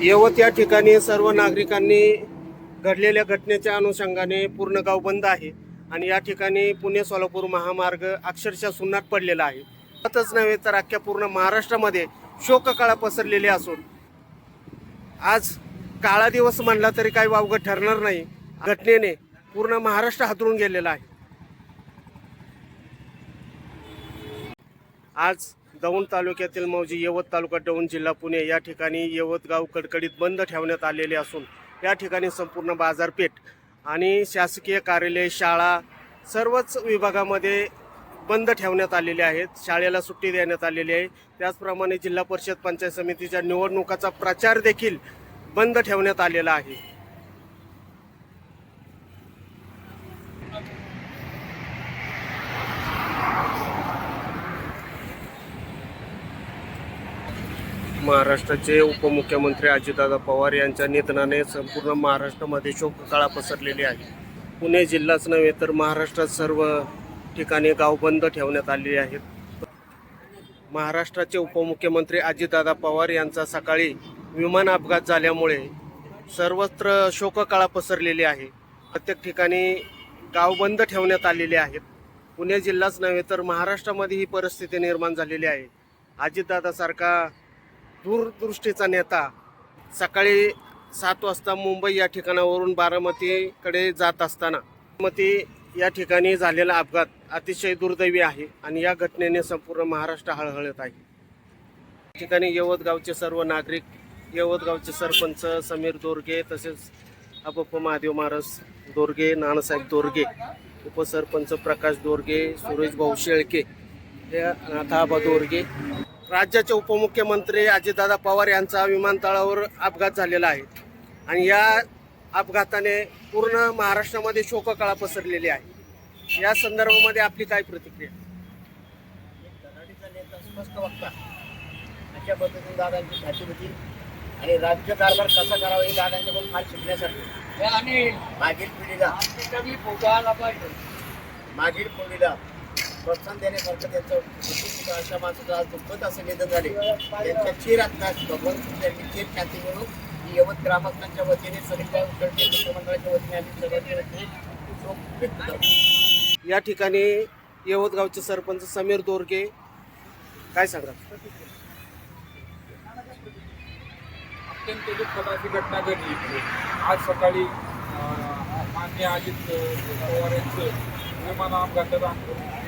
यवत या ठिकाणी सर्व नागरिकांनी घडलेल्या घटनेच्या अनुषंगाने पूर्ण गाव बंद आहे आणि या ठिकाणी पुणे सोलापूर महामार्ग अक्षरशः सुन्नात पडलेला आहे. यवतच नव्हे तर अख्ख्या पूर्ण महाराष्ट्रामध्ये शोककळा पसरलेली असून आज काळा दिवस म्हणला तरी काही वावगं ठरणार नाही. घटनेने पूर्ण महाराष्ट्र हादरून गेलेला आहे. आज दौंड तालुक्यातील मौजी यवत तालुका दौंड जिल्हा पुणे या ठिकाणी यवत गाव कडकडीत बंद ठेवण्यात आलेले असून या ठिकाणी संपूर्ण बाजारपेठ आणि शासकीय कार्यालय शाळा सर्वच विभागामध्ये बंद ठेवण्यात आलेले आहेत. शाळेला सुट्टी देण्यात आलेली आहे. त्याचप्रमाणे जिल्हा परिषद पंचायत समितीच्या निवडणुकाचा प्रचार देखील बंद ठेवण्यात आलेला आहे. महाराष्ट्राचे उपमुख्यमंत्री अजितदादा पवार यांच्या निधनाने संपूर्ण महाराष्ट्रामध्ये शोककळा पसरलेली आहे. पुणे जिल्हाच नव्हे तर महाराष्ट्रात सर्व ठिकाणी गाव बंद ठेवण्यात आलेले आहेत. महाराष्ट्राचे उपमुख्यमंत्री अजितदादा पवार यांचा सकाळी विमान अपघात झाल्यामुळे सर्वत्र शोककळा पसरलेली आहे. प्रत्येक ठिकाणी गाव बंद ठेवण्यात आलेले आहेत. पुणे जिल्हाच नव्हे तर महाराष्ट्रामध्ये ही परिस्थिती निर्माण झालेली आहे. अजितदादासारखा दूरदृष्टीचा नेता सकाळी 7 वाजता मुंबई या ठिकाणावरून बारामतीकडे जात असताना बारामती या ठिकाणी झालेला अपघात अतिशय दुर्दैवी आहे आणि या घटनेने संपूर्ण महाराष्ट्र हळहळत आहे. या ठिकाणी यवत गावचे सर्व नागरिक, यवत गावचे सरपंच समीर दोरगे, तसेच अप्पा महादेव मारस दोरगे, नानासाहेब दोरगे, उपसरपंच प्रकाश दोरगे, सुरेश भाऊ शेळके, नाथाबा दोरगे, राज्याचे उपमुख्यमंत्री अजितदादा पवार यांचा विमानतळावर अपघात झालेला आहे आणि या अपघाताने पूर्ण महाराष्ट्रामध्ये शोककळा पसरलेली आहे. या संदर्भामध्ये आपली काय प्रतिक्रिया? स्पष्ट वक्ता अशा पद्धतीने दादांची ख्याती होती आणि राज्य कारभार कसा करावा हे दादांच्याकडून फार शिकण्यासारखे आणि मागील पिढीला प्रोत्साहन देण्यासारखं त्यांचं अशा माणसाचं आज दुःखद असं निधन झाले. त्यांच्या चीर आत्मा भगवंत त्यांची चीर ख्याती म्हणून ही यवत ग्रामस्थांच्या वतीने सगळ्या मंडळाच्या वतीने आम्ही सर्वांच्या वतीने शोक व्यक्त करतो. या ठिकाणी यवत गावचे सरपंच समीर दोरगे काय सांगतात? अत्यंत दुःखद अशी घटना घडली. आज सकाळी मान्य अजित पवार यांचं विमान अपघातात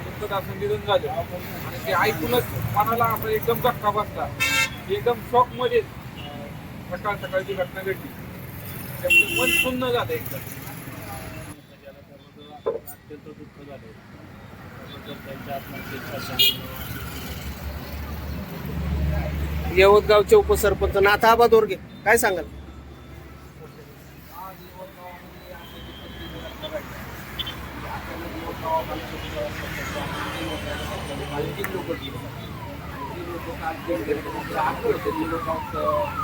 दुःखद असं निधन झालं आणि ते ऐकूनच मनाला असं एकदम धक्का बसला. एकदम शॉकमध्ये सकाळची घटना घडली. त्यामुळे मन सुन्न झालं एकदम. अत्यंत दुःख झाले. त्यांच्या आत्म्याची यवत गावचे उपसरपंच नाथाबा दोरगे काय सांगाल?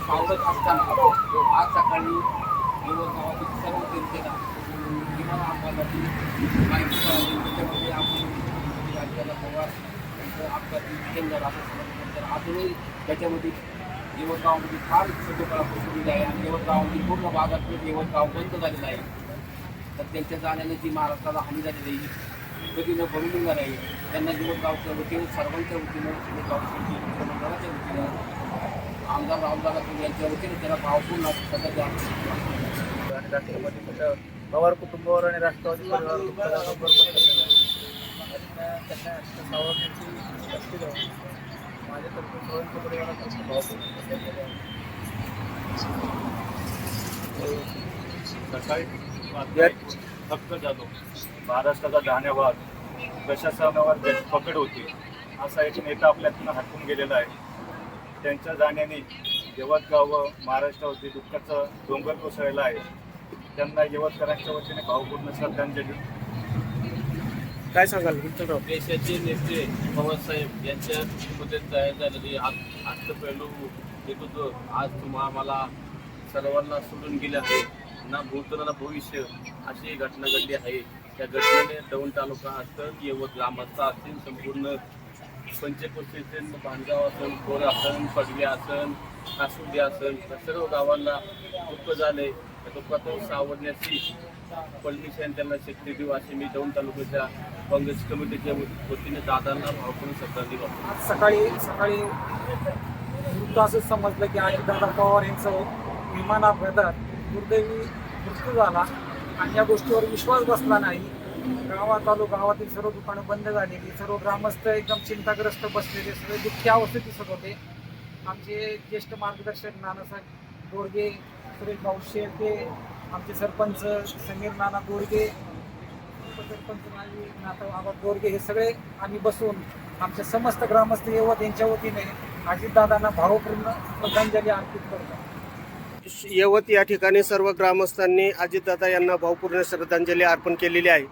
पावडत असताना आज सकाळी यवत गावातील सर्व जनतेला विमान अपघाताची माहिती कळाली. त्याच्यामध्ये आपण राज्याला पवार यांचं अपघाती निधन झालं असं समजल्यानंतर अजूनही त्याच्यामध्ये यवत गावामध्ये फार शोककळा पसरलेली आहे आणि यवत गावामध्ये पूर्ण भागात यवत गाव बंद झालेलं आहे. तर त्यांच्या जाण्याने जी महाराष्ट्राला हानी झालेली आहे कधी न भरून निघणार आहे. त्यांना यवत गावच्या वतीने सर्वांच्या वतीनं यवत गावच्या मंडळाच्या वतीनं आमदार रामदादा यांच्या वतीने त्याला भावपूर्ण सध्या आणि राष्ट्रवादी पवार कुटुंबावर आणि राष्ट्रवादी परिवारावर त्यांना सावरण्याची माझ्यातर्फे सर्वांच्या परिवारातर्फे भावपूर्ण सकाळी थक्क झालो. महाराष्ट्राचा जाण्यावर प्रशासनावर पकड होती. असा एक नेता आपल्यातून हटून गेलेला आहे. त्यांच्या जाण्याने यवत गाव व महाराष्ट्रावरती दुःखाचं डोंगर कोसळलेला आहे. त्यांना यवतकरांच्या वतीने भावपूर्ण श्रद्धांजली. काय सांगाल विठ्ठलराव? देशाचे नेते पवारसाहेब यांच्या मध्ये तयार झालेली अष्टपैलू नेतृत्व आज आम्हाला सर्वांना सोडून गेले आहे. ना भूत ना भविष्य अशी घटना घडली आहे. त्या घटनेने दौंड तालुका असेल, यवत ग्रामस्थ असतील, संपूर्ण पंचकृषी असेल, बांधगाव असेल, खोर असेल, पडवे असेल, कासुंदी असेल तर सर्व गावांना दुःख झाले. त्या दुःखातून सावरण्याची परमेश्वर त्यांना शक्ती देऊ अशी मी दौंड तालुक्याच्या काँग्रेस कमिटीच्या वतीने दादांना भावपूर्ण श्रद्धांजली वाहतो. आज सकाळी वृत्त असं समजलं की अजितदादा पवार यांचं विमान अपघातात दुर्दैवी मृत्यू झाला आणि या गोष्टीवर विश्वास बसला नाही. गावातील सर्व दुकानं बंद झालेली, सर्व ग्रामस्थ एकदम चिंताग्रस्त बसलेले, सगळे दुःखी अवस्थेत दिसत होते. आमचे ज्येष्ठ मार्गदर्शक नानासाहेब दोरगे, सुरेश भाऊ शेळके, आमचे सरपंच समीर नाना दोरगे, उपसरपंच माझे नाथाबाबा दोरगे, हे सगळे आम्ही बसून आमच्या समस्त ग्रामस्थ यवत यांच्या वतीने अजितदादांना भावपूर्ण श्रद्धांजली अर्पित करतो. यवत या ठिकाणी सर्व ग्रामस्थांनी अजितदादा यांना भावपूर्ण श्रद्धांजली अर्पण केलेली आहे.